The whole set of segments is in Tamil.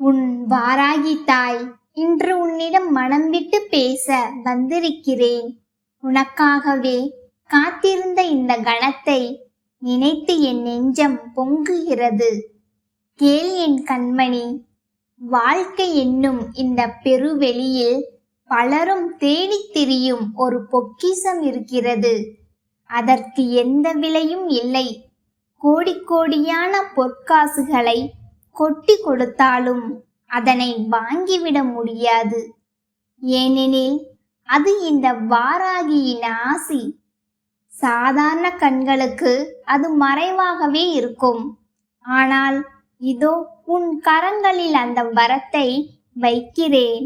உன் வாராகி தாய் இன்று உன்னிடம் மனம் விட்டு பேச வந்திருக்கிறேன். உனக்காகவே காத்திருந்த இந்த கணத்தை நினைத்து என் நெஞ்சம் பொங்குகிறது. கேள் என் கண்மணி, வாழ்க்கை என்னும் இந்த பெருவெளியில் பலரும் தேடித் திரியும் ஒரு பொக்கிஷம் இருக்கிறது. அதற்கு எந்த விலையும் இல்லை. கோடிக்கோடியான பொற்காசுகளை கொட்டி கொடுத்தாலும் அதனை வாங்கிவிட முடியாது. ஏனெனில் அது இந்த வாராகியின் ஆசி. சாதாரண கண்களுக்கு அது மறைவாகவே இருக்கும். ஆனால் இதோ உன் கரங்களில் அந்த வரத்தை வைக்கிறேன்.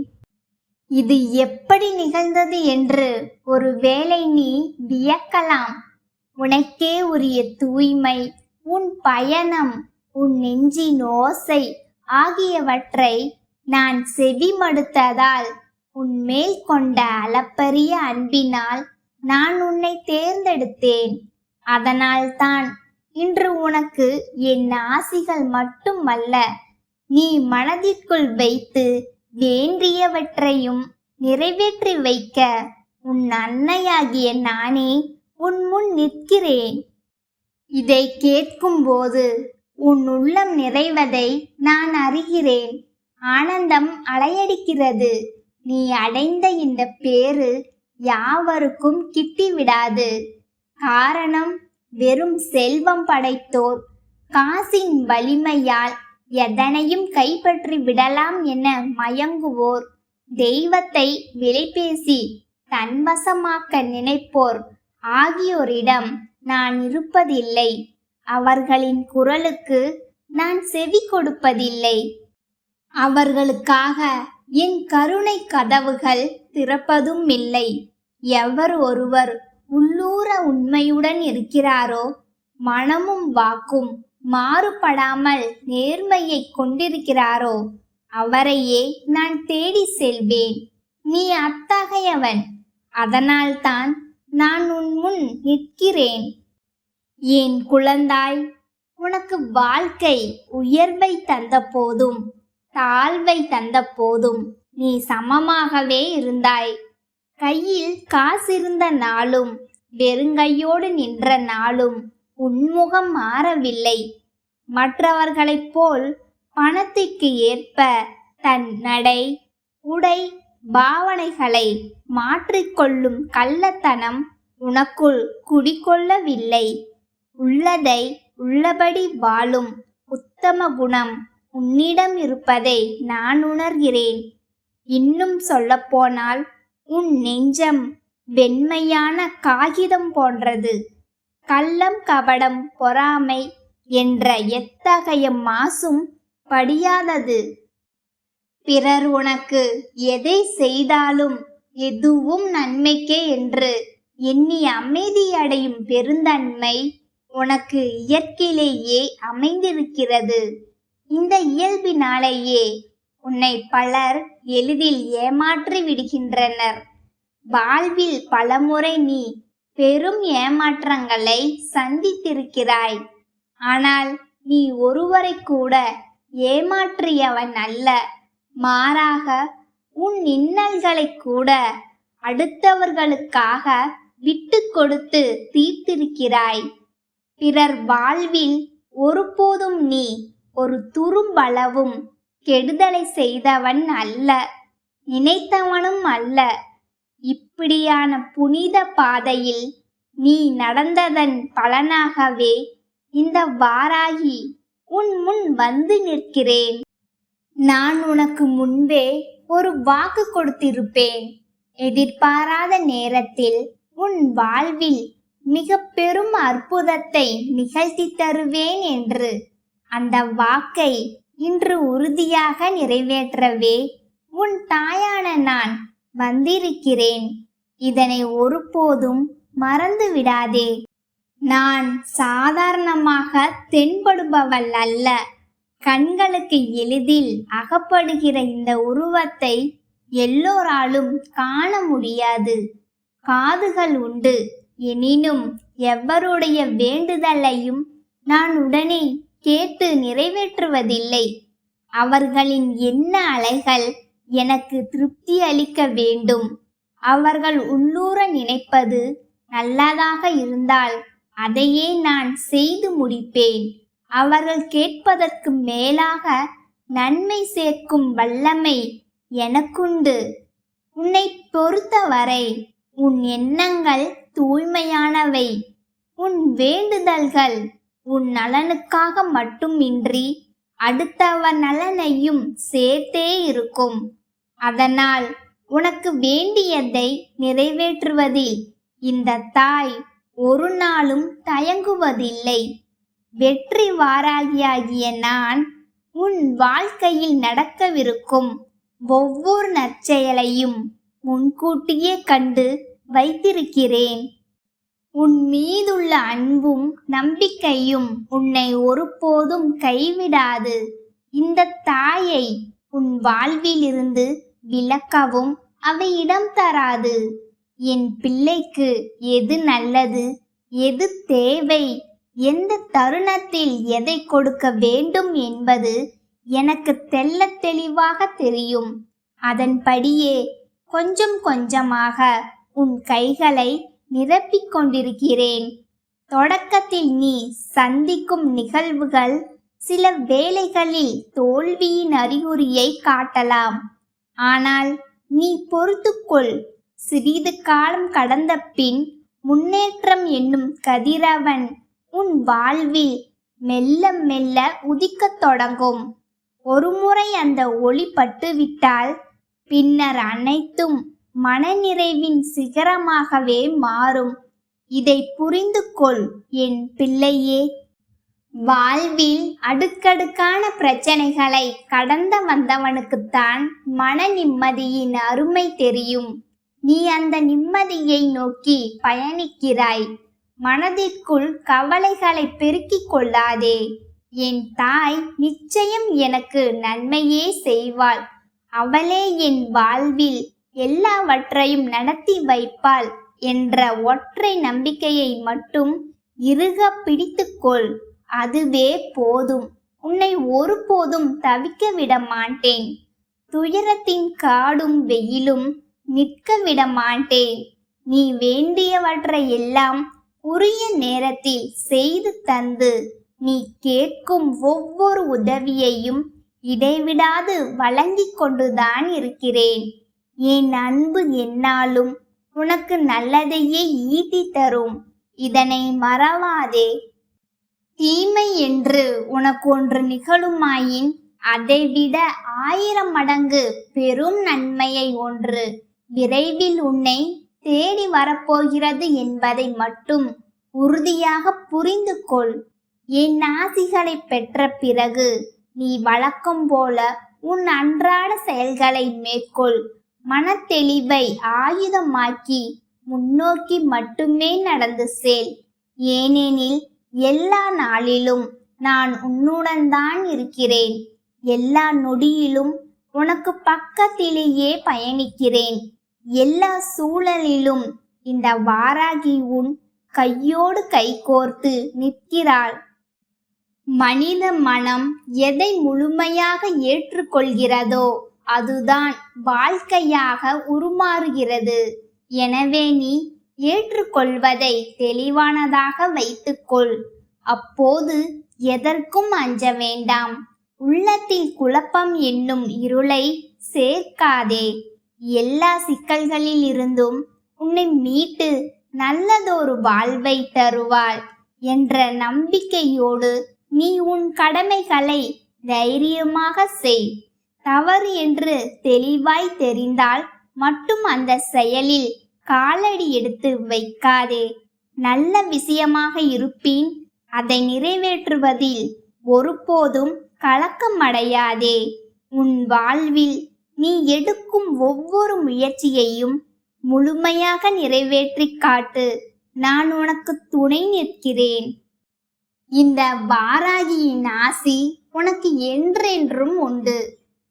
இது எப்படி நிகழ்ந்தது என்று ஒருவேளை நீ வியக்கலாம். உனக்கே உரிய தூய்மை, உன் பயணம், உன் நெஞ்சின் ஓசை ஆகியவற்றை நான் செவிமடுத்ததால், உன்மேல் கொண்ட அளப்பரிய அன்பினால் நான் உன்னை தேர்ந்தெடுத்தேன். அதனால்தான் இன்று உனக்கு என் ஆசிகள் மட்டுமல்ல, நீ மனதிற்குள் வைத்து வேண்டியவற்றையும் நிறைவேற்றி வைக்க உன் அன்னையாகிய நானே உன் முன் நிற்கிறேன். இதை கேட்கும்போது உன் உள்ளம் நிறைவதை நான் அறிகிறேன். ஆனந்தம் அலையடிக்கிறது. நீ அடைந்த இந்த பேறு யாவருக்கும் கிட்டிவிடாது. காரணம், வெறும் செல்வம் படைத்தோர் காசின் வலிமையால் எதனையும் கைப்பற்றி விடலாம் என மயங்குவோர், தெய்வத்தை விலைபேசி தன்வசமாக்க நினைப்போர் ஆகியோரிடம் நான் இருப்பதில்லை. அவர்களின் குரலுக்கு நான் செவி கொடுப்பதில்லை. அவர்களுக்காக என் கருணை கதவுகள் திறப்பதும் இல்லை. எவர் ஒருவர் உள்ளூர உண்மையுடன் இருக்கிறாரோ, மனமும் வாக்கும் மாறுபடாமல் நேர்மையை கொண்டிருக்கிறாரோ, அவரையே நான் தேடி செல்வேன். நீ அத்தகையவன். அதனால்தான் நான் உன் முன் நிற்கிறேன். என் குழந்தாய், உனக்கு வாழ்க்கை உயர்வை தந்த போதும் தாழ்வை தந்த போதும் நீ சமமாகவே இருந்தாய். கையில் காசிருந்த நாளும் வெறுங்கையோடு நின்ற நாளும் உன்முகம் மாறவில்லை. மற்றவர்களைப் போல் பணத்திற்கு ஏற்ப தன் நடை, உடை, பாவனைகளை மாற்றிக்கொள்ளும் கள்ளத்தனம் உனக்குள் குடிகொள்ளவில்லை. உள்ளதை உள்ளபடி வாழும் உத்தம குணம் உன்னிடம் இருப்பதை நான் உணர்கிறேன். இன்னும் சொல்லப்போனால் உன் நெஞ்சம் வெண்மையான காகிதம் போன்றது. கள்ளம், கபடம், பொறாமை என்ற எத்தகைய மாசும் படியாதது. பிறர் உனக்கு எதை செய்தாலும் எதுவும் நன்மைக்கே என்று எண்ணி அமைதியடையும் பெருந்தன்மை உனக்கு இயற்கையிலேயே அமைந்திருக்கிறது. இந்த இயல்பினாலேயே உன்னை பலர் எளிதில் ஏமாற்றி விடுகின்றனர். வாழ்வில் பலமுறை நீ பெரும் ஏமாற்றங்களை சந்தித்திருக்கிறாய். ஆனால் நீ ஒருவரை கூட ஏமாற்றியவன் அல்ல. மாறாக உன் இன்னல்களை கூட அடுத்தவர்களுக்காக விட்டு கொடுத்து தீர்த்திருக்கிறாய். பிறர் வாழ்வில் ஒருபோதும் நீ ஒரு துரும்பளவும் கெடுதலை செய்தவன் அல்ல, நினைத்தவனும் அல்ல. இப்படியான புனித பாதையில் நீ நடந்ததன் பலனாகவே இந்த வாராகி உன் முன் வந்து நிற்கிறேன். நான் உனக்கு முன்பே ஒரு வாக்கு கொடுத்திருப்பேன். எதிர்பாராத நேரத்தில் உன் வாழ்வில் மிக பெரும் அற்புதத்தை நிகழ்த்தி தருவேன் என்று. அந்த வாக்கை இன்று உறுதியாக நிறைவேற்றவே உன் தாயான நான் வந்திருக்கிறேன். இதனை ஒருபோதும் மறந்து விடாதே. நான் சாதாரணமாக தென்படுபவள் அல்ல. கண்களுக்கு எளிதில் அகப்படுகிற இந்த உருவத்தை எல்லோராலும் காண முடியாது. காதுகள் உண்டு, எனினும் எவருடைய வேண்டுதலையும் நான் உடனே கேட்டு நிறைவேற்றுவதில்லை. அவர்களின் எண்ண அலைகள் எனக்கு திருப்தி அளிக்க வேண்டும். அவர்கள் உள்ளூர நினைப்பது நல்லதாக இருந்தால் அதையே நான் செய்து முடிப்பேன். அவர்கள் கேட்பதற்கு மேலாக நன்மை சேர்க்கும் வல்லமை எனக்குண்டு. உன்னை பொறுத்தவரை உன் எண்ணங்கள் தூய்மையானவை. உன் வேண்டுதல்கள் உன் நலனுக்காக மட்டுமின்றி அடுத்தவர் நலனையும் சேர்த்தே இருக்கும். அதனால் உனக்கு வேண்டியதை நிறைவேற்றுவதில் இந்த தாய் ஒரு நாளும் தயங்குவதில்லை. வெற்றி வாராகியாகிய நான் உன் வாழ்க்கையில் நடக்கவிருக்கும் ஒவ்வொரு நற்செயலையும் முன்கூட்டியே கண்டு வைத்திருக்கிறேன். உன் மீதுள்ள அன்பும் நம்பிக்கையும் உன்னை ஒருபோதும் கைவிடாது. இந்த தாயை உன் வாழ்விலிருந்து விலக்கவும் அவை இடம் தராது. என் பிள்ளைக்கு எது நல்லது, எது தேவை, எந்த தருணத்தில் எதை கொடுக்க வேண்டும் என்பது எனக்கு தெள்ளத் தெளிவாக தெரியும். அதன்படியே கொஞ்சம் கொஞ்சமாக உன் கைகளை நிரப்பிக் கொண்டிருக்கிறேன். தொடக்கத்தில் நீ சந்திக்கும் நிகழ்வுகள் சில வேளைகளில் தோல்வியின் அறிகுறியை காட்டலாம். ஆனால் நீ பொறுத்துக்கொள். சிறிது காலம் கடந்த பின் முன்னேற்றம் என்னும் கதிரவன் உன் வாழ்வில் மெல்ல மெல்ல உதிக்கத் தொடங்கும். ஒருமுறை அந்த ஒளி பட்டுவிட்டால் பின்னர் அனைத்தும் மனநிறைவின் சிகரமாகவே மாறும். இதை புரிந்து கொள் என் பிள்ளையே. வாழ்வில் அடுக்கடுக்கான பிரச்சனைகளை கடந்து வந்தவனுக்குத்தான் மன நிம்மதியின் அருமை தெரியும். நீ அந்த நிம்மதியை நோக்கி பயணிக்கிறாய். மனதிற்குள் கவலைகளை பெருக்கிக் கொள்ளாதே. என் தாய் நிச்சயம் எனக்கு நன்மையே செய்வாள். அவளே என் வாழ்வில் எல்லாவற்றையும் நடத்தி வைப்பாள் என்ற ஒற்றை நம்பிக்கையை மட்டும் இறுக பிடித்துக்கொள். அதுவே போதும். உன்னை ஒருபோதும் தவிக்க விட மாட்டேன். துயரத்தின் காடும் வெயிலும் நிற்க விட மாட்டேன். நீ வேண்டியவற்றை எல்லாம் உரிய நேரத்தில் செய்து தந்து நீ கேட்கும் ஒவ்வொரு உதவியையும் இடைவிடாது வழங்கிக் கொண்டுதான் இருக்கிறேன். என் அன்பு என்னாலும் உனக்கு நல்லதையே ஈட்டி தரும். இதனை மறவாதே. தீமை என்று உனக்கு ஒன்று நிகழுமாயின் அதைவிட 1000 மடங்கு பெரும் நன்மையை ஒன்று விரைவில் உன்னை தேடி வரப்போகிறது என்பதை மட்டும் உறுதியாக புரிந்து கொள். என் ஆசிகளை பெற்ற பிறகு நீ வழக்கம் போல உன் அன்றாட செயல்களை மேற்கொள். மனத்தெளிவை ஆயுதமாக்கி முன்னோக்கி மட்டுமே நடந்து செல். ஏனெனில் எல்லா நாளிலும் நான் உன்னுடன் தான் இருக்கிறேன். எல்லா நொடியிலும் உனக்கு பக்கத்திலேயே பயணிக்கிறேன். எல்லா சூழலிலும் இந்த வாராகி உன் கையோடு கைகோர்த்து நிற்கிறாள். மனித மனம் எதை முழுமையாக ஏற்றுக்கொள்கிறதோ அதுதான் வாழ்க்கையாக உருமாறுகிறது. எனவே நீ ஏற்றுக்கொள்வதை தெளிவானதாக வைத்துக்கொள். அப்போது எதற்கும் அஞ்ச வேண்டாம். உள்ளத்தில் குழப்பம் என்னும் இருளை சேர்க்காதே. எல்லா சிக்கல்களில் இருந்தும் உன்னை மீட்டு நல்லதொரு வாழ்வை தருவாள் என்ற நம்பிக்கையோடு நீ உன் கடமைகளை தைரியமாக செய். தவறு என்று தெளிவாய் தெரிந்தால் மட்டும் அந்த செயலில் காலடி எடுத்து வைக்காதே. நல்ல விஷயமாக இருப்பின் அதை நிறைவேற்றுவதில் ஒருபோதும் கலக்கமடையாதே. உன் வாழ்வில் நீ எடுக்கும் ஒவ்வொரு முயற்சியையும் முழுமையாக நிறைவேற்றி காட்டு. நான் உனக்கு துணை நிற்கிறேன். இந்த வாராகியின் ஆசி உனக்கு என்றென்றும் உண்டு.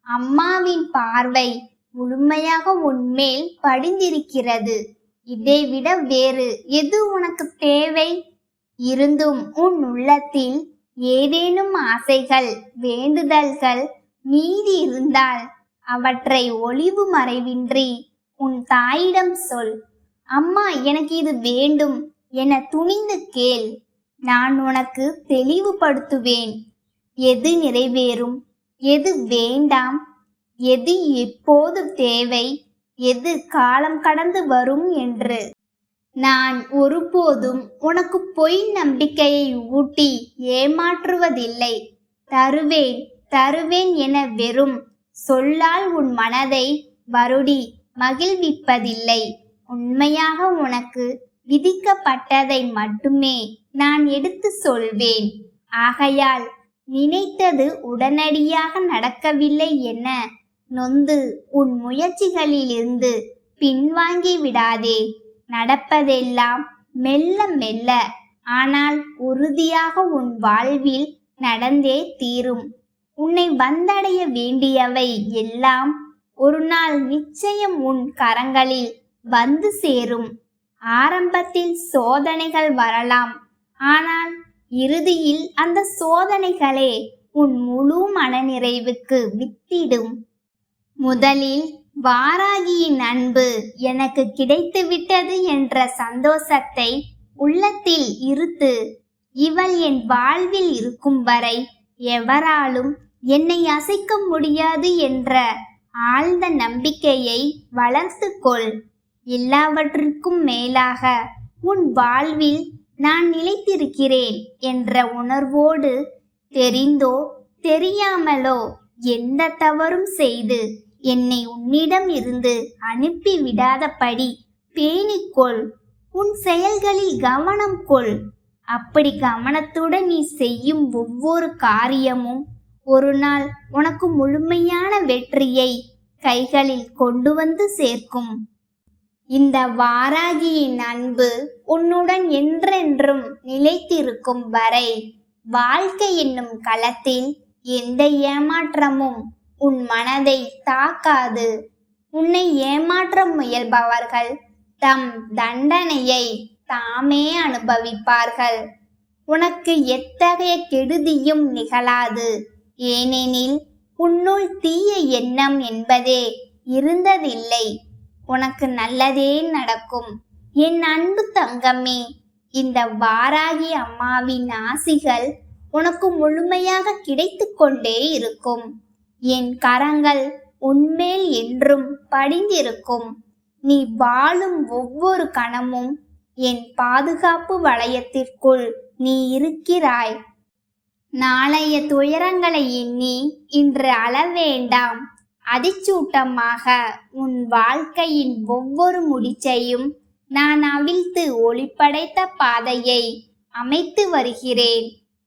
அம்மாவின் பார்வை முழுமையாக உன்மேல் படிந்திருக்கிறது. இதைவிட வேறு எது உனக்கு தேவை? இருந்தும் உன் உள்ளத்தில் ஏதேனும் ஆசைகள், வேண்டுதல்கள், மீதி இருந்தால் அவற்றை ஒளிவு மறைவின்றி உன் தாயிடம் சொல். அம்மா, எனக்கு இது வேண்டும் என துணிந்து கேள். நான் உனக்கு தெளிவுபடுத்துவேன். எது நிறைவேறும், எது வேண்டாம், எது எப்போது தேவை, எது காலம் கடந்து வரும் என்று. நான் ஒருபோதும் உனக்கு பொய் நம்பிக்கையை ஊட்டி ஏமாற்றுவதில்லை. தருவேன் தருவேன் என வெறும் சொல்லால் உன் மனதை வருடி மகிழ்விப்பதில்லை. உண்மையாக உனக்கு விதிக்கப்பட்டதை மட்டுமே நான் எடுத்து சொல்வேன். ஆகையால் நினைத்தது உடனடியாக நடக்கவில்லை என நொந்து உன் முயற்சிகளிலிருந்து பின்வாங்கி விடாதே. நடப்பதெல்லாம் மெல்ல மெல்ல, ஆனால் உறுதியாக உன் வாழ்வில் நடந்தே தீரும். உன்னை வந்தடைய வேண்டியவை எல்லாம் ஒரு நாள் நிச்சயம் உன் கரங்களில் வந்து சேரும். ஆரம்பத்தில் சோதனைகள் வரலாம், ஆனால் இறுதியில் அந்த சோதனைகளே உன் முழு மனநிறைவுக்கு வித்திடும். முதலில் வாராகியின் அன்பு எனக்கு கிடைத்துவிட்டது என்ற சந்தோஷத்தை உள்ளத்தில் இருத்து, இவள் என் வாழ்வில் இருக்கும் வரை எவராலும் என்னை அசைக்க முடியாது என்ற ஆழ்ந்த நம்பிக்கையை வளர்த்து கொள். எல்லாவற்றிற்கும் மேலாக உன் வாழ்வில் நான் நிலைத்திருக்கிறேன் என்ற உணர்வோடு தெரிந்தோ தெரியாமலோ எந்த தவறும் செய்து என்னை உன்னிடம் இருந்து அனுப்பி விடாதபடி பேணிக்கொள். உன் செயல்களில் கவனம் கொள். அப்படி கவனத்துடன் நீ செய்யும் ஒவ்வொரு காரியமும் ஒரு நாள் உனக்கு முழுமையான வெற்றியை கைகளில் கொண்டு வந்து சேர்க்கும். இந்த வாராகியின் அன்பு உன்னுடன் என்றென்றும் நிலைத்திருக்கும் வரை வாழ்க்கை என்னும் களத்தில் எந்த ஏமாற்றமும் உன் மனதை தாக்காது. உன்னை ஏமாற்ற முயல்பவர்கள் தம் தண்டனையை தாமே அனுபவிப்பார்கள். உனக்கு எத்தகைய கெடுதியும் நிகழாது. ஏனெனில் உன்னுள் தீய எண்ணம் என்பதே இருந்ததில்லை. உனக்கு நல்லதே நடக்கும். என் அன்பு தங்கமே, இந்த வாராகி அம்மாவின் ஆசிகள் உனக்கு முழுமையாக கிடைத்து கொண்டே இருக்கும். என் கரங்கள் உன்மேல் என்றும் படிந்திருக்கும். நீ வாழும் ஒவ்வொரு கணமும் என் பாதுகாப்பு வளையத்திற்குள் நீ இருக்கிறாய். நாளைய துயரங்களை எண்ணி இன்று அழ வேண்டாம். அதிச்சூட்டமாக உன் வாழ்க்கையின் ஒவ்வொரு முடிச்சையும் நான் அவிழ்த்து ஒளிப்படைத்த பாதையை அமைத்து வருகிறேன்.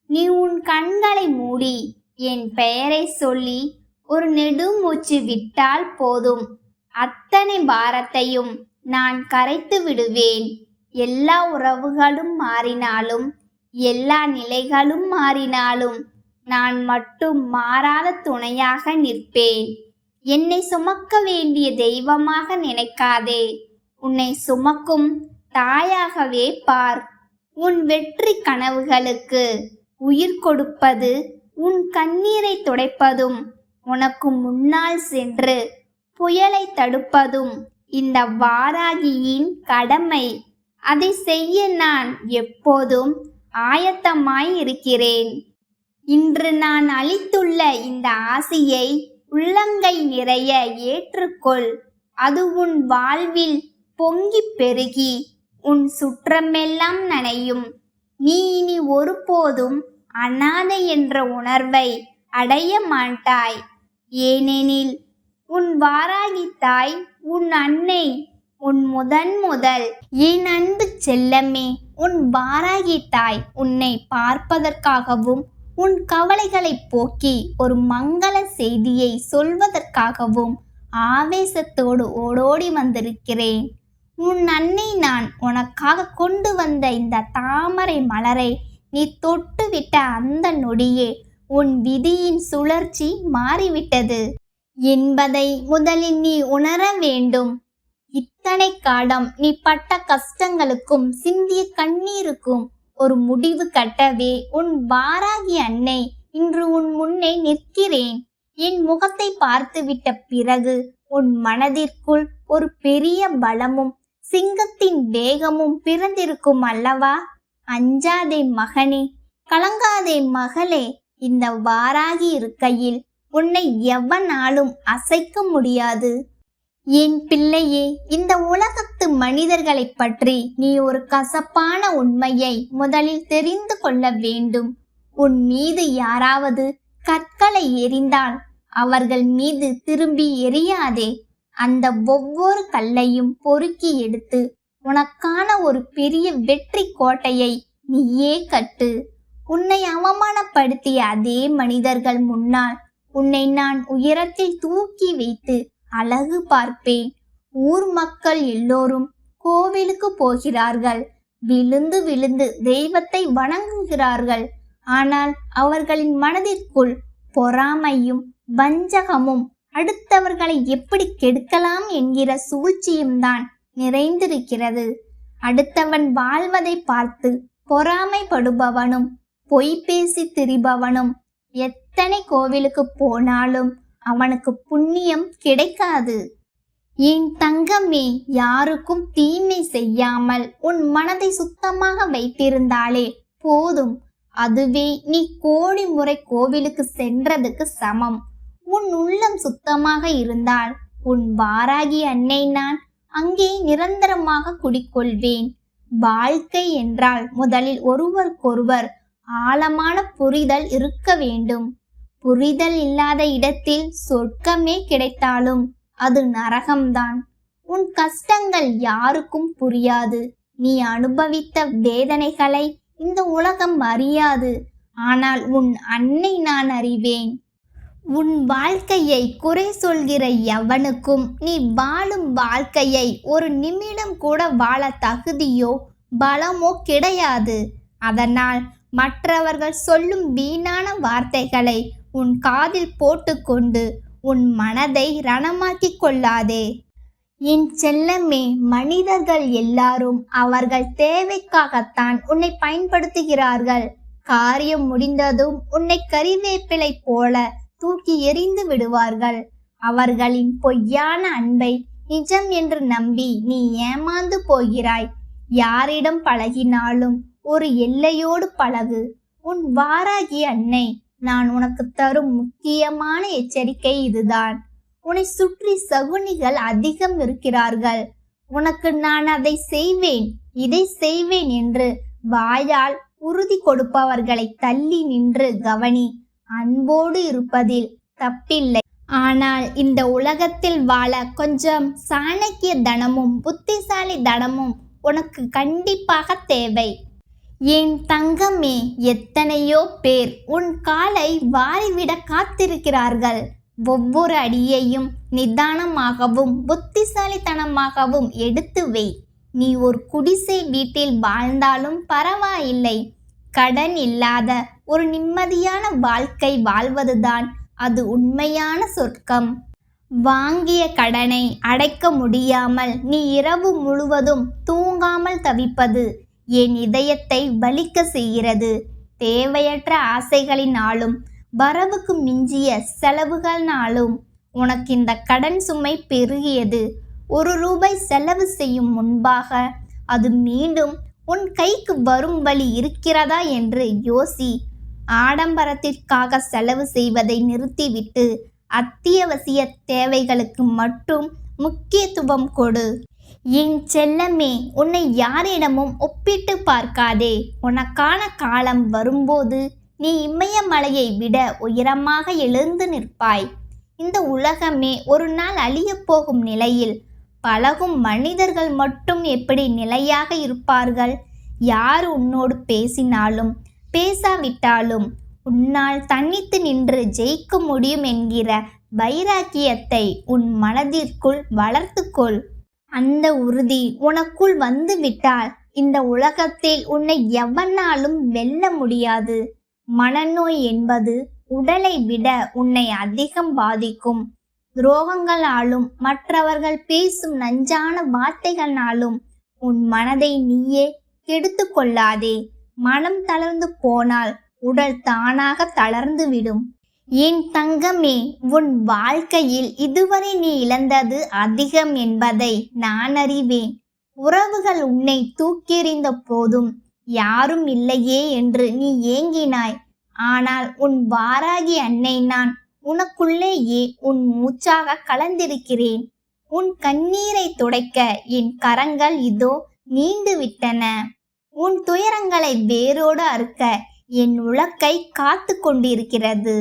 நீ உன் கண்களை மூடி என் பெயரை சொல்லி ஒரு நெடுமூச்சு விட்டால் போதும். அத்தனை பாரத்தையும் நான் கரைத்து விடுவேன். எல்லா உறவுகளும் மாறினாலும், எல்லா நிலைகளும் மாறினாலும் நான் மட்டும் மாறாத துணையாக நிற்பேன். என்னை சுமக்க வேண்டிய தெய்வமாக நினைக்காதே. உன்னை சுமக்கும் தாயாகவே பார். உன் வெற்றி கனவுகளுக்கு உயிர் கொடுப்பது, உன் கண்ணீரை துடைப்பதும், உனக்கு முன்னால் சென்று புயலை தடுப்பதும் இந்த வாராகியின் கடமை. அதை செய்ய நான் எப்போதும் ஆயத்தமாய் இருக்கிறேன். இன்று நான் அளித்துள்ள இந்த ஆசியை உள்ளங்கை நிறைய ஏற்றுக்கொள். அது உன் வாழ்வில் பொங்கி பெருகி உன் சுற்றமெல்லாம் நனையும். நீ இனி ஒருபோதும் அனாதை என்ற உணர்வை அடைய மாட்டாய். ஏனெனில் உன் வாராகி தாய், உன் அன்னை, உன் முதல் என் அன்பு செல்லமே, உன் வாராகி தாய் உன்னை பார்ப்பதற்காகவும் உன் கவலைகளை போக்கி ஒரு மங்கள செய்தியை சொல்வதற்காகவும் ஆவேசத்தோடு ஓடோடி வந்திருக்கிறேன். உன் அன்னை நான் உனக்காக கொண்டு வந்த இந்த தாமரை மலரை நீ தொட்டுவிட்ட அந்த நொடியே உன் விதியின் சுழற்சி மாறிவிட்டது என்பதை முதலில் நீ உணர வேண்டும். இத்தனை காலம் நீ பட்ட கஷ்டங்களுக்கும் சிந்திய கண்ணீருக்கும் ஒரு முடிவு கட்டவே உன் வாராகி அன்னை இன்று உன் முன்னே நிற்கிறேன். என் முகத்தை பார்த்துவிட்ட பிறகு உன் மனதிற்குள் ஒரு பெரிய பலமும் சிங்கத்தின் வேகமும் பிறந்திருக்கும் அல்லவா? அஞ்சாதே மகனே, கலங்காதே மகளே. இந்த வாராகி இருக்கையில் உன்னை எவனாலும் அசைக்க முடியாது. என் பிள்ளையே, இந்த உலகத்து மனிதர்களை பற்றி நீ ஒரு கசப்பான உண்மையை முதலில் தெரிந்து கொள்ள வேண்டும். உன் மீது யாராவது கற்களை எறிந்தால் அவர்கள் மீது திரும்பி எறியாதே. அந்த ஒவ்வொரு கல்லையும் பொறுக்கி எடுத்து உனக்கான ஒரு பெரிய வெற்றி கோட்டையை நீயே கட்டு. உன்னை அவமானப்படுத்திய அதே மனிதர்கள் முன்னால் உன்னை நான் உயரத்தில் தூக்கி வைத்து அழகு பார்ப்பேன். ஊர் மக்கள் எல்லோரும் கோவிலுக்கு போகிறார்கள், விழுந்து விழுந்து தெய்வத்தை வணங்குகிறார்கள். ஆனால் அவர்களின் மனதிற்குள் பொறாமையும் வஞ்சகமும் அடுத்தவர்களை எப்படி கெடுக்கலாம் என்கிற சூழ்ச்சியும் தான் நிறைந்திருக்கிறது. அடுத்தவன் வாழ்வதை பார்த்து பொறாமைப்படுபவனும் பொய் பேசி திரிபவனும் எத்தனை கோவிலுக்கு போனாலும் அவனுக்கு புண்ணியம் கிடைக்காது. என் தங்கமே, யாருக்கும் தீமை செய்யாமல் உன் மனதை சுத்தமாக வைத்திருந்தாலே போதும். அதுவே நீ கோடி முறை கோவிலுக்கு சென்றதுக்கு சமம். உன் உள்ளம் சுத்தமாக இருந்தால் உன் வாராகி அன்னை நான் அங்கே நிரந்தரமாக குடிக்கொள்வேன். வாழ்க்கை என்றால் முதலில் ஒருவருக்கொருவர் ஆழமான புரிதல் இருக்க வேண்டும். புரிதல் இல்லாத இடத்தில் சொர்க்கமே கிடைத்தாலும் அது நரகம்தான். உன் கஷ்டங்கள் யாருக்கும் புரியாது. நீ அனுபவித்த வேதனைகளை இந்த உலகம் அறியாது. ஆனால் உன் அன்னை நான் அறிவேன். உன் வாழ்க்கையை குறை சொல்கிற எவனுக்கும் நீ வாழும் வாழ்க்கையை ஒரு நிமிடம் கூட வாழ தகுதியோ பலமோ கிடையாது. அதனால் மற்றவர்கள் சொல்லும் வீணான வார்த்தைகளை உன் காதில் போட்டுக்கொண்டு உன் மனதை ரணமாக்கிக் கொள்ளாதே. என் செல்லமே, மனிதர்கள் எல்லாரும் அவர்கள் தேவைக்காகத்தான் உன்னை பயன்படுத்துகிறார்கள். காரியம் முடிந்ததும் உன்னை கறிவேப்பிலை போல தூக்கி எறிந்து விடுவார்கள். அவர்களின் பொய்யான அன்பை நிஜம் என்று நம்பி நீ ஏமாந்து போகிறாய். யாரிடம் பழகினாலும் ஒரு எல்லையோடு பழகு. உன் வாராகி அன்னை நான் உனக்கு தரும் முக்கியமான எச்சரிக்கை இதுதான். உன்னை சுற்றி சகுனிகள் அதிகம் இருக்கிறார்கள். உனக்கு நான் அதை செய்வேன், இதை செய்வேன் என்று வாயால் உறுதி கொடுப்பவர்களை தள்ளி நின்று கவனி. அன்போடு இருப்பதில் தப்பில்லை. ஆனால் இந்த உலகத்தில் வாழ கொஞ்சம் சாணக்கிய தனமும் புத்திசாலி தனமும் உனக்கு கண்டிப்பாக தேவை. என் தங்கமே, எத்தனையோ பேர் உன் காலை வாரிவிட காத்திருக்கிறார்கள். ஒவ்வொரு அடியையும் நிதானமாகவும் புத்திசாலித்தனமாகவும் எடுத்து வை. நீ ஒரு குடிசை வீட்டில் வாழ்ந்தாலும் பரவாயில்லை. கடன் இல்லாத ஒரு நிம்மதியான வாழ்க்கை வாழ்வதுதான் அது உண்மையான சொர்க்கம். வாங்கிய கடனை அடைக்க முடியாமல் நீ இரவு முழுவதும் தூங்காமல் தவிப்பது என் இதயத்தை வலிக்க செய்கிறது. தேவையற்ற ஆசைகளினாலும் வரவுக்கு மிஞ்சிய செலவுகளினாலும் உனக்கு இந்த கடன் சுமை பெருகியது. ₹1 செலவு செய்யும் முன்பாக அது மீண்டும் உன் கைக்கு வரும் வழி இருக்கிறதா என்று யோசி. ஆடம்பரத்திற்காக செலவு செய்வதை நிறுத்திவிட்டு அத்தியாவசிய தேவைகளுக்கு மட்டும் முக்கியத்துவம் கொடு. என் செல்லமே, உன்னை யாரிடமும் ஒப்பிட்டு பார்க்காதே. உனக்கான காலம் வரும்போது நீ இமயமலையை விட உயரமாக எழுந்து நிற்பாய். இந்த உலகமே ஒரு நாள் அழியப் போகும் நிலையில் பழகும் மனிதர்கள் மட்டும் எப்படி நிலையாக இருப்பார்கள்? யார் உன்னோடு பேசினாலும் பேசாவிட்டாலும் உன்னால் தனித்து நின்று ஜெயிக்க முடியும் என்கிற வைராக்கியத்தை உன் மனதிற்குள் வளர்த்துக்கொள். அந்த உறுதி உனக்குள் வந்து விட்டால் இந்த உலகத்தில் உன்னை எவனாலும் வெல்ல முடியாது. மனநோய் என்பது உடலை விட உன்னை அதிகம் பாதிக்கும். துரோகங்களாலும் மற்றவர்கள் பேசும் நஞ்சான வார்த்தைகளாலும் உன் மனதை நீயே கெடுத்து கொள்ளாதே. மனம் தளர்ந்து போனால் உடல் தானாக தளர்ந்து விடும். என் தங்கமே, உன் வாழ்க்கையில் இதுவரை நீ இழந்தது அதிகம் என்பதை நான் அறிவேன். உறவுகள் உன்னை தூக்கெறிந்த போதும் யாரும் இல்லையே என்று நீ ஏங்கினாய். ஆனால் உன் வாராகி அன்னை நான் உனக்குள்ளேயே உன் மூச்சாக கலந்திருக்கிறேன். உன் கண்ணீரை துடைக்க என் கரங்கள் இதோ நீண்டு விட்டன. உன் துயரங்களை வேரோடு அறுக்க என் உலக்கை காத்து கொண்டிருக்கிறது.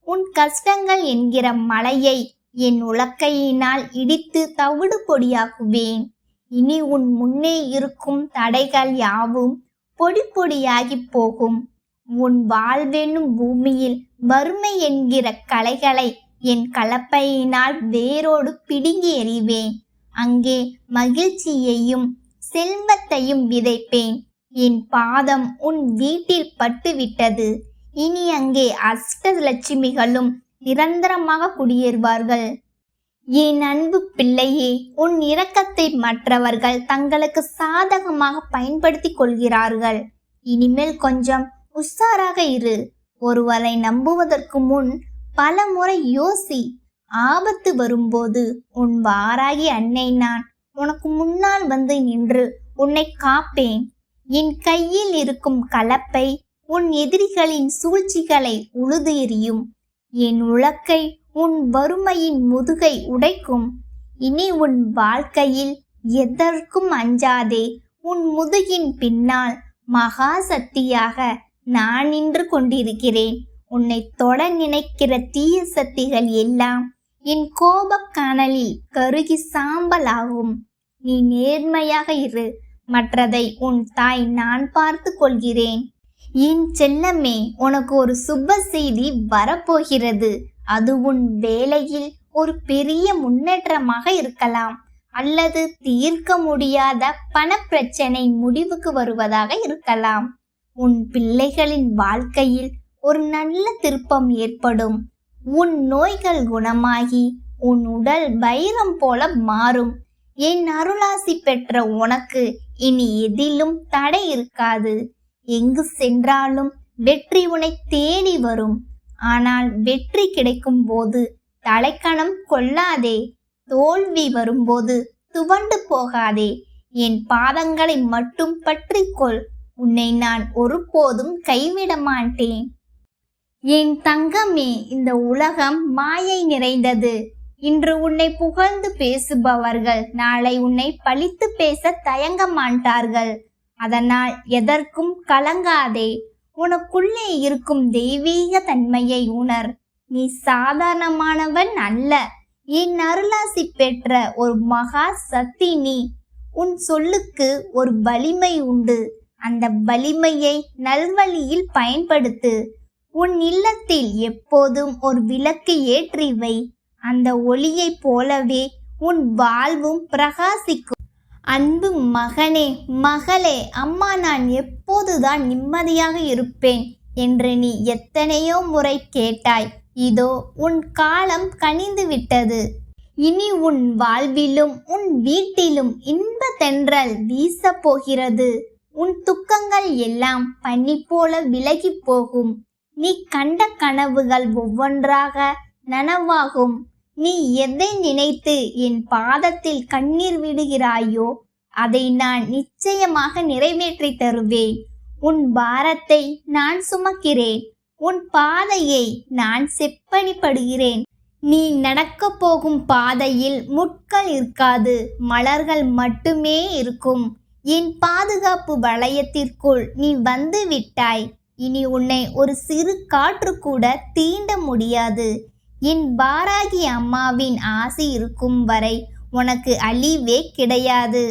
உன் கஷ்டங்கள் என்கிற மலையை என் உலக்கையினால் இடித்து தவிடு பொடியாக்குவேன். இனி உன் முன்னே இருக்கும் தடைகள் யாவும் பொடி பொடியாகி போகும். உன் வாழ்வெனும் பூமியில் வறுமை என்கிற களைகளை என் கலப்பையினால் வேரோடு பிடுங்கி எறிவேன். அங்கே மகிழ்ச்சியையும் செல்வத்தையும் விதைப்பேன். என் பாதம் உன் வீட்டில் பட்டுவிட்டது. இனி அங்கே அஷ்டலட்சுமிகளும் நிரந்தரமாக குடியேறுவார்கள். என் அன்பு பிள்ளையே, உன் இரக்கத்தை மற்றவர்கள் தங்களுக்கு சாதகமாக பயன்படுத்தி கொள்கிறார்கள். இனிமேல் கொஞ்சம் உஷாராக இரு. ஒருவரை நம்புவதற்கு முன் பல முறை யோசி. ஆபத்து வரும்போது உன் வாராகி அன்னை நான் உனக்கு முன்னால் வந்து நின்று உன்னை காப்பேன். என் கையில் இருக்கும் கலப்பை உன் எதிரிகளின் சூழ்ச்சிகளை உழுது எறியும். என் உலக்கை உன் வறுமையின் முதுகை உடைக்கும். இனி உன் வாழ்க்கையில் எதற்கும் அஞ்சாதே. உன் முதுகின் பின்னால் மகா சக்தியாக நான் நின்று கொண்டிருக்கிறேன். உன்னை தொட நினைக்கிற தீய சக்திகள் எல்லாம் என் கோபக் கனலில் கருகி சாம்பலாகும். நீ நேர்மையாக இரு. மற்றதை உன் தாய் நான் பார்த்து கொள்கிறேன். என் செல்லமே, உனக்கு ஒரு சுப செய்தி வரப்போகிறது. அது உன் வேலையில் ஒரு பெரிய முன்னேற்றமாக இருக்கலாம், அல்லது தீர்க்க முடியாத பணப்பிரச்சனை முடிவுக்கு வருவதாக இருக்கலாம். உன் பிள்ளைகளின் வாழ்க்கையில் ஒரு நல்ல திருப்பம் ஏற்படும். உன் நோய்கள் குணமாகி உன் உடல் வைரம் போல மாறும். என் அருளாசி பெற்ற உனக்கு இனி எதிலும் தடை இருக்காது. எங்கு சென்றாலும் வெற்றி உன்னை தேடி வரும். ஆனால் வெற்றி கிடைக்கும் போது தலைக்கணம் கொள்ளாதே. தோல்வி வரும்போது துவண்டு போகாதே. என் பாதங்களை மட்டும் பற்றிக்கொள். உன்னை நான் ஒருபோதும் கைவிட மாட்டேன். என் தங்கமே, இந்த உலகம் மாயை நிறைந்தது. இன்று உன்னை புகழ்ந்து பேசுபவர்கள் நாளை உன்னை பழித்து பேச தயங்க மாட்டார்கள். அதனால் எதற்கும் கலங்காதே. உனக்குள்ளே இருக்கும் தெய்வீக தன்மையை உணர். நீ சாதாரணமானவன் அல்ல. என் அருளாசி பெற்ற ஒரு மகா சக்தி நீ. உன் சொல்லுக்கு ஒரு வலிமை உண்டு. அந்த வலிமையை நல்வழியில் பயன்படுத்து. உன் இல்லத்தில் எப்போதும் ஒரு விளக்கு ஏற்றி வை. அந்த ஒளியைப் போலவே உன் வாழ்வும் பிரகாசிக்கும். அன்பு மகனே, மகளே, அம்மா நான் எப்போதுதான் நிம்மதியாக இருப்பேன் என்று நீ எத்தனையோ முறை கேட்டாய். இதோ உன் காலம் கனிந்து விட்டது. இனி உன் வாழ்விலும் உன் வீட்டிலும் இன்ப தென்றல் வீச போகிறது. உன் துக்கங்கள் எல்லாம் பனி போல விலகி போகும். நீ கண்ட கனவுகள் ஒவ்வொன்றாக நனவாகும். நீ எதை நினைத்து என் பாதத்தில் கண்ணீர் விடுகிறாயோ அதை நான் நிச்சயமாக நிறைவேற்றி தருவேன். உன் பாரத்தை நான் சுமக்கிறேன். உன் பாதையை நான் செப்பனிப்படுகிறேன். நீ நடக்க போகும் பாதையில் முட்கள் இருக்காது, மலர்கள் மட்டுமே இருக்கும். என் பாதுகாப்பு வளையத்திற்குள் நீ வந்து விட்டாய். இனி உன்னை ஒரு சிறு காற்று கூட தீண்ட முடியாது. என் வாராகி அம்மாவின் ஆசி இருக்கும் வரை உனக்கு அழிவே கிடையாது.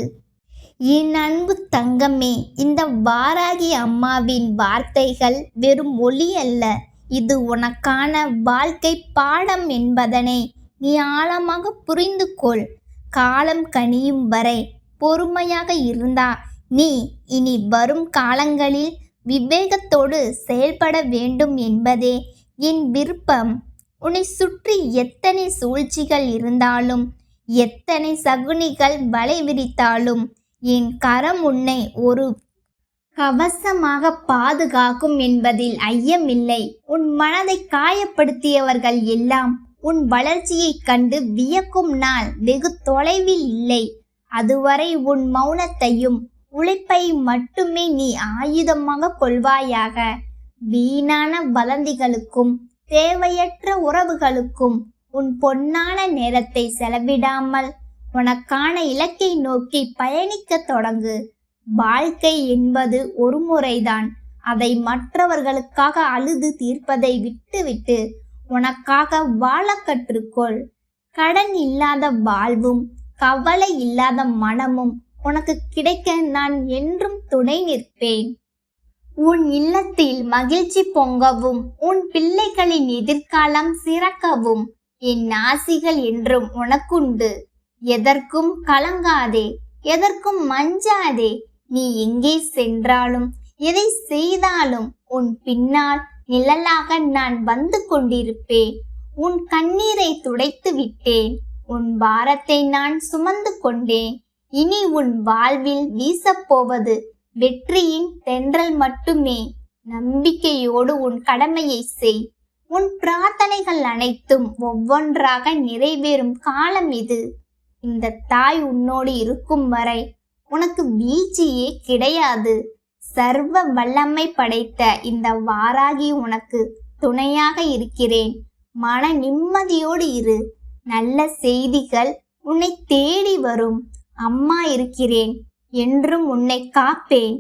என் அன்பு தங்கமே, இந்த வாராகி அம்மாவின் வார்த்தைகள் வெறும் ஒளி அல்ல. இது உனக்கான வாழ்க்கை பாடம் என்பதனை நீ ஆழமாக புரிந்து கொள். காலம் கனியும் வரை பொறுமையாக இருந்தா நீ இனி வரும் காலங்களில் விவேகத்தோடு செயல்பட வேண்டும் என்பதே என் விருப்பம். உன்னை சுற்றி எத்தனை சூழ்ச்சிகள் இருந்தாலும், எத்தனை சகுனிகள் வலை விரித்தாலும், என் கரம் உன்னை ஒரு கவசமாக பாதுகாக்கும் என்பதில் ஐயமில்லை. உன் மனதை காயப்படுத்தியவர்கள் எல்லாம் உன் வளர்ச்சியைக் கண்டு வியக்கும் நாள் வெகு தொலைவில் இல்லை. அதுவரை உன் மௌனத்தையும் உழைப்பை மட்டுமே நீ ஆயுதமாக கொள்வாயாக. வீணான வதந்திகளுக்கும் தேவையற்ற உறவுகளுக்கும் உன் பொன்னான நேரத்தை செலவிடாமல் உனக்கான இலக்கை நோக்கி பயணிக்க தொடங்கு. வாழ்க்கை என்பது ஒரு முறைதான். அதை மற்றவர்களுக்காக அழுது தீர்ப்பதை விட்டுவிட்டு உனக்காக வாழ கற்றுக்கொள். கடன் இல்லாத வாழ்வும் கவலை இல்லாத மனமும் உனக்கு கிடைக்க நான் என்றும் துணை நிற்பேன். உன் இல்லத்தில் மகிழ்ச்சி பொங்கவும் உன் பிள்ளைகளின் எதிர்காலம் சிறக்கவும் என் ஆசிகள் என்றும் உனக்குண்டு. எதற்கும் கலங்காதே, எதற்கும் மஞ்சாதே. நீ எங்கே சென்றாலும் எதை செய்தாலும் உன் பின்னால் நிழலாக நான் வந்து கொண்டிருப்பேன். உன் கண்ணீரை துடைத்து விட்டேன். உன் பாரத்தை நான் சுமந்து கொண்டேன். இனி உன் வாழ்வில் வீசப்போவது வெற்றியின் தென்றல் மட்டுமே. நம்பிக்கையோடு உன் கடமையை செய். உன் பிரார்த்தனைகள் அனைத்தும் ஒவ்வொன்றாக நிறைவேறும் காலம் இது. இந்த தாய் உன்னோடு இருக்கும் வரை உனக்கு வீழ்ச்சியே கிடையாது. சர்வ வல்லமை படைத்த இந்த வாராகி உனக்கு துணையாக இருக்கிறேன். மன நிம்மதியோடு இரு. நல்ல செய்திகள் உன்னை தேடி வரும். அம்மா இருக்கிறேன், என்றும் உன்னை காப்பேன்.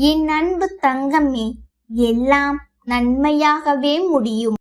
என் அன்பு தங்கமே, எல்லாம் நன்மையாகவே முடியும்.